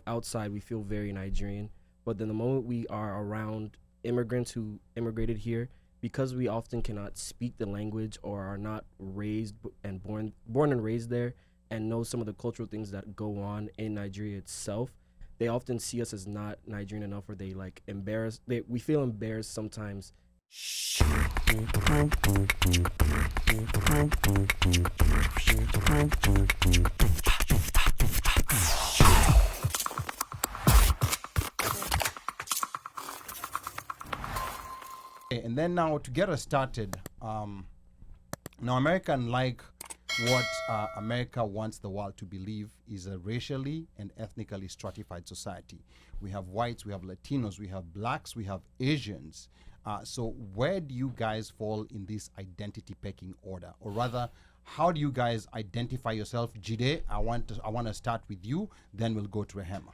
outside, we feel very Nigerian. But then the moment we are around immigrants who immigrated here, because we often cannot speak the language or are not raised and born and raised there and know some of the cultural things that go on in Nigeria itself, they often see us as not Nigerian enough, or they like embarrassed. We feel embarrassed sometimes. And then now to get us started, now America, unlike what America wants the world to believe, is a racially and ethnically stratified society. We have whites, we have Latinos, we have blacks, we have Asians. So where do you guys fall in this identity pecking order? Or rather, how do you guys identify yourself? Jide, I want to start with you, then we'll go to Rehema.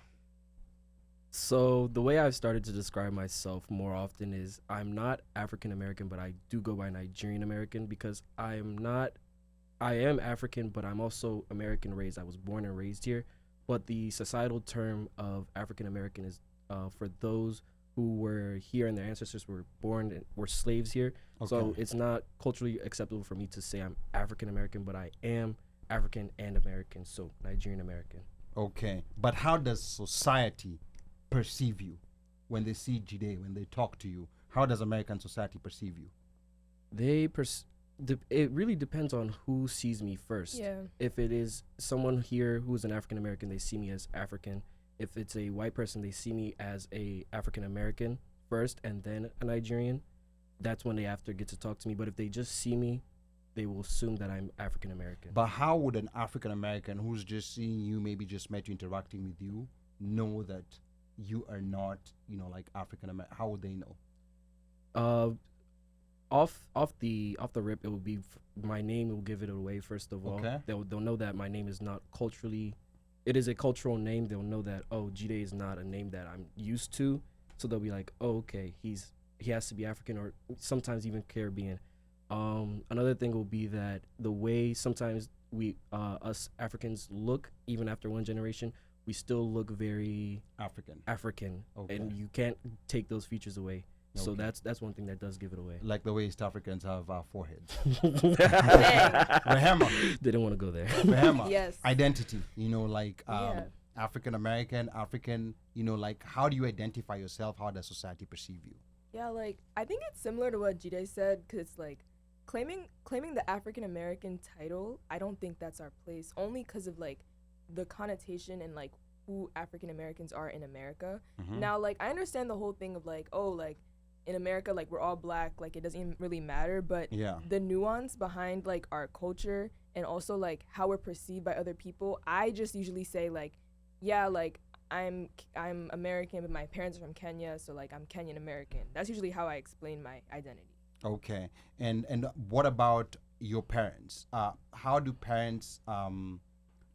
So the way I've started to describe myself more often is I'm not African American, but I do go by Nigerian American, because I am African, but I'm also American raised. I was born and raised here. But the societal term of African American is for those who were here and their ancestors were born and were slaves here. Okay. So it's not culturally acceptable for me to say I'm African American, but I am African and American, so Nigerian American. Okay, but how does society perceive you when they see Jide, when they talk to you? How does American society perceive you? It really depends on who sees me first. Yeah. If it is someone here who's an African American, they see me as African. If it's a white person, they see me as a African American first and then a Nigerian. That's when they after get to talk to me. But if they just see me, they will assume that I'm African American. But how would an African American who's just seeing you, maybe just met you, interacting with you, know that you are not, like African American? How would they know? Off the rip, it will be my name will give it away. First of all, okay. They'll know that my name is not culturally. It is a cultural name. They'll know that Jide is not a name that I'm used to. So they'll be like, oh, okay, he has to be African, or sometimes even Caribbean. Another thing will be that the way sometimes we us Africans look, even after one generation, we still look very African, okay. And you can't take those features away. Okay. So that's one thing that does give it away. Like the way East Africans have foreheads. Rehema. They didn't want to go there. Rehema. Yes. Identity. African American, African. Like how do you identify yourself? How does society perceive you? Yeah, like I think it's similar to what Jide said, because it's like claiming the African American title. I don't think that's our place, only because of like the connotation and like who African Americans are in America. Mm-hmm. Now, like I understand the whole thing of like, oh, like in America, like we're all black, like it doesn't even really matter, but the nuance behind like our culture and also like how we're perceived by other people, I just usually say like, yeah, like I'm American, but my parents are from Kenya, so like I'm Kenyan American. That's usually how I explain my identity. Okay, and what about your parents? How do parents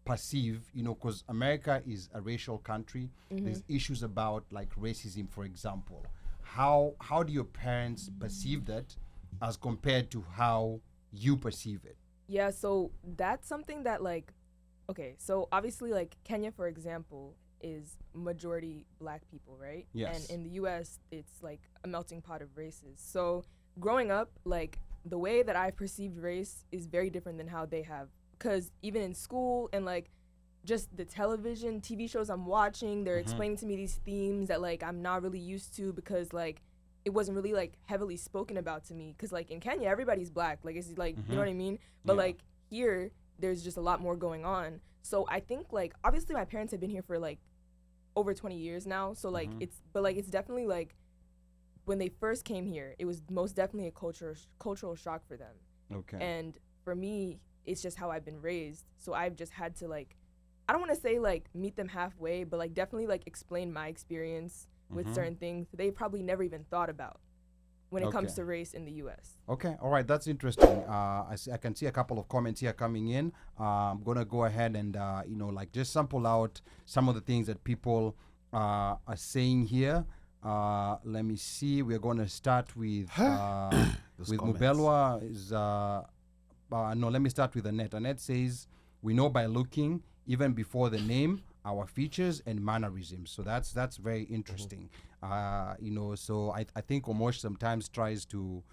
perceive, because America is a racial country. Mm-hmm. There's issues about like racism, for example. How do your parents perceive that as compared to how you perceive it? Yeah, so that's something that like, okay, so obviously like Kenya, for example, is majority black people, right? Yes. And in the US, it's like a melting pot of races. So growing up, like the way that I perceived race is very different than how they have. Because even in school and like just the television, TV shows I'm watching, they're explaining to me these themes that like I'm not really used to, because like it wasn't really like heavily spoken about to me. Because like in Kenya, everybody's black. Like it's like, you know what I mean? But like here, there's just a lot more going on. So I think like obviously my parents have been here for like over 20 years now. So like it's definitely like when they first came here, it was most definitely a cultural shock for them. Okay. And for me, it's just how I've been raised. So I've just had to like, I don't want to say like meet them halfway, but like definitely like explain my experience with certain things they probably never even thought about when it comes to race in the U.S. Okay, all right, that's interesting. I can see a couple of comments here coming in. I'm gonna go ahead and like just sample out some of the things that people are saying here. Let me see. We're gonna start with Mubelwa. No, let me start with Annette. Annette says, "We know by looking, even before the name, our features and mannerisms. So that's very interesting. So I think Omosh sometimes tries to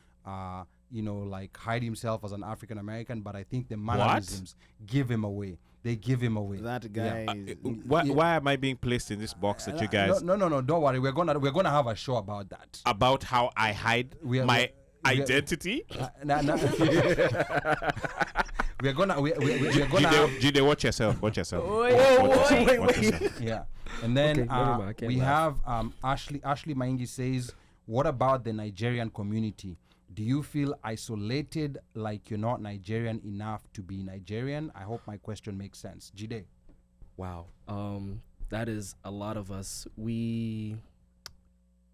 like hide himself as an African American, but I think the mannerisms give him away. They give him away. That guy. Why am I being placed in this box that you guys? No. Don't worry. We're gonna have a show about that. About how I hide my identity. We're gonna Jide, watch yourself. Watch yourself. Wait. Yeah. And then Okay, never mind, I can't we laugh. have Ashley Maingi says, what about the Nigerian community? Do you feel isolated, like you're not Nigerian enough to be Nigerian? I hope my question makes sense. Jide. Wow. That is a lot of us.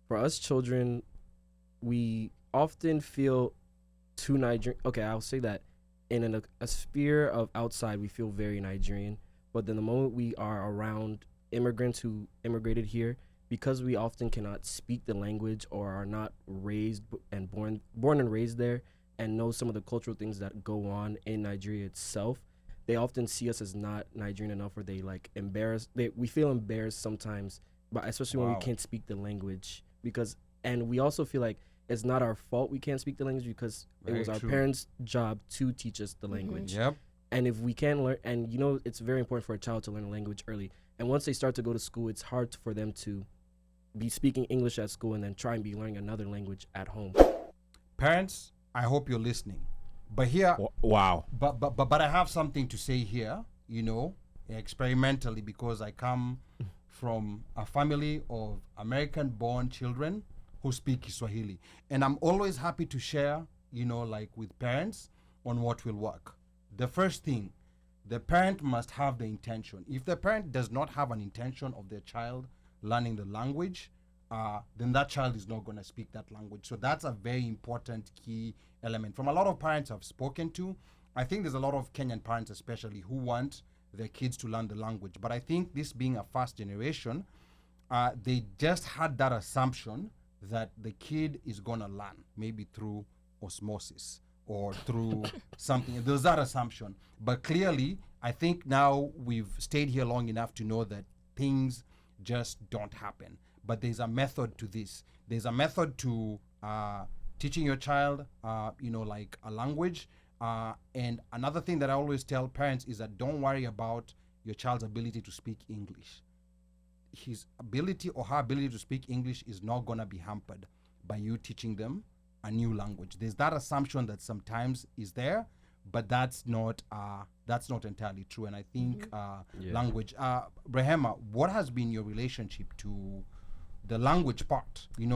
For us children, we often feel too Nigerian. Okay, I'll say that in a sphere of outside, we feel very Nigerian. But then the moment we are around immigrants who immigrated here, because we often cannot speak the language or are not raised and born and raised there and know some of the cultural things that go on in Nigeria itself, they often see us as not Nigerian enough, or they like embarrassed. We feel embarrassed sometimes, but especially when we can't speak the language, and we also feel like it's not our fault we can't speak the language, because it was our parents' job to teach us the language. Yep. And if we can learn, and it's very important for a child to learn a language early. And once they start to go to school, it's hard for them to be speaking English at school and then try and be learning another language at home. Parents, I hope you're listening. But here, Wow. but I have something to say here, experimentally, because I come from a family of American-born children who speak Kiswahili. And I'm always happy to share, with parents on what will work. The first thing, the parent must have the intention. If the parent does not have an intention of their child learning the language, then that child is not going to speak that language. So that's a very important key element. From a lot of parents I've spoken to, I think there's a lot of Kenyan parents especially who want their kids to learn the language. But I think this being a first generation, they just had that assumption that the kid is going to learn, maybe through osmosis or through something. There's that assumption. But clearly, I think now we've stayed here long enough to know that things just don't happen. But there's a method to this. There's a method to teaching your child, like a language. And another thing that I always tell parents is that don't worry about your child's ability to speak English. His ability or her ability to speak English is not going to be hampered by you teaching them a new language. There's that assumption that sometimes is there, but that's not entirely true. And I think language. Rehema, what has been your relationship to the language part? You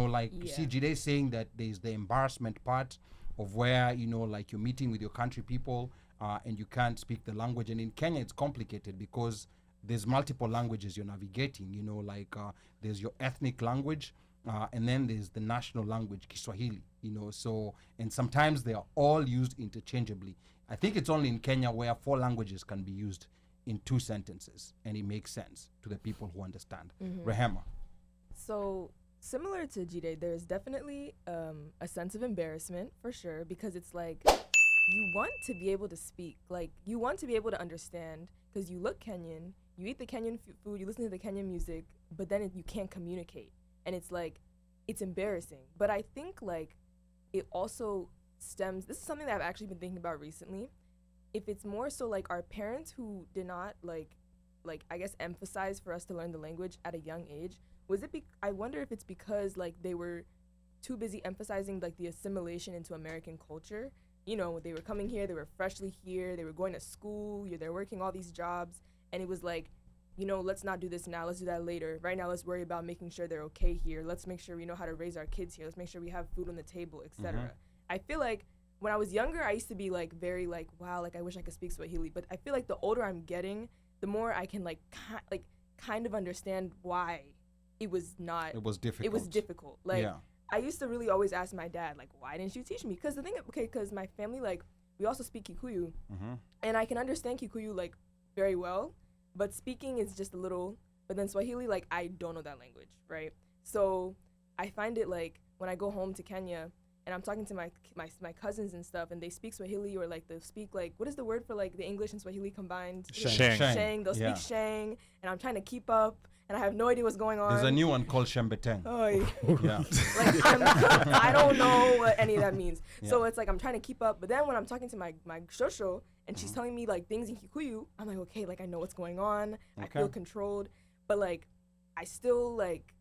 see Jide saying that there's the embarrassment part of where, you're meeting with your country people and you can't speak the language. And in Kenya, it's complicated because there's multiple languages you're navigating, there's your ethnic language, and then there's the national language, Kiswahili, and sometimes they are all used interchangeably. I think it's only in Kenya where 4 languages can be used in 2 sentences, and it makes sense to the people who understand. Rehema. So similar to Jide, there's definitely a sense of embarrassment for sure, because it's like you want to be able to speak, like you want to be able to understand, because you look Kenyan, you eat the Kenyan food, you listen to the Kenyan music, but then you can't communicate, and it's like it's embarrassing. But I think like it also stems, this is something that I've actually been thinking about recently, if it's more so like our parents who did not like I guess emphasize for us to learn the language at a young age, I wonder if it's because like they were too busy emphasizing like the assimilation into American culture. They were coming here, they were freshly here, they were going to school, they're working all these jobs, and it was like, let's not do this now, let's do that later. Right now, let's worry about making sure they're okay here. Let's make sure we know how to raise our kids here. Let's make sure we have food on the table, etc. I feel like when I was younger, I used to be like very like, wow, like I wish I could speak Swahili. But I feel like the older I'm getting, the more I can kind of understand why it was difficult. Like, I used to really always ask my dad, like, why didn't you teach me? Because because my family, like, we also speak Kikuyu, and I can understand Kikuyu, like, very well, but speaking is just a little, but then Swahili, like, I don't know that language, right? So I find it, like, when I go home to Kenya, and I'm talking to my cousins and stuff, and they speak Swahili, or like they speak like, what is the word for like the English and Swahili combined? Sheng. They'll speak Sheng, and I'm trying to keep up, and I have no idea what's going on. There's a new one called Shembeteng. Oh, Yeah. like I don't know what any of that means. So it's like I'm trying to keep up, but then when I'm talking to my shosho and she's telling me like things in Kikuyu, I'm like, okay, like I know what's going on. I feel controlled, but like I still like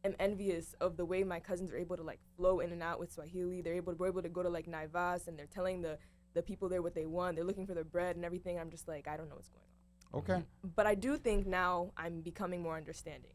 am envious of the way my cousins are able to like flow in and out with Swahili. We're able to go to like Naivas, and they're telling the people there what they want. They're looking for their bread and everything. I'm just like, I don't know what's going on. Okay. But I do think now I'm becoming more understanding.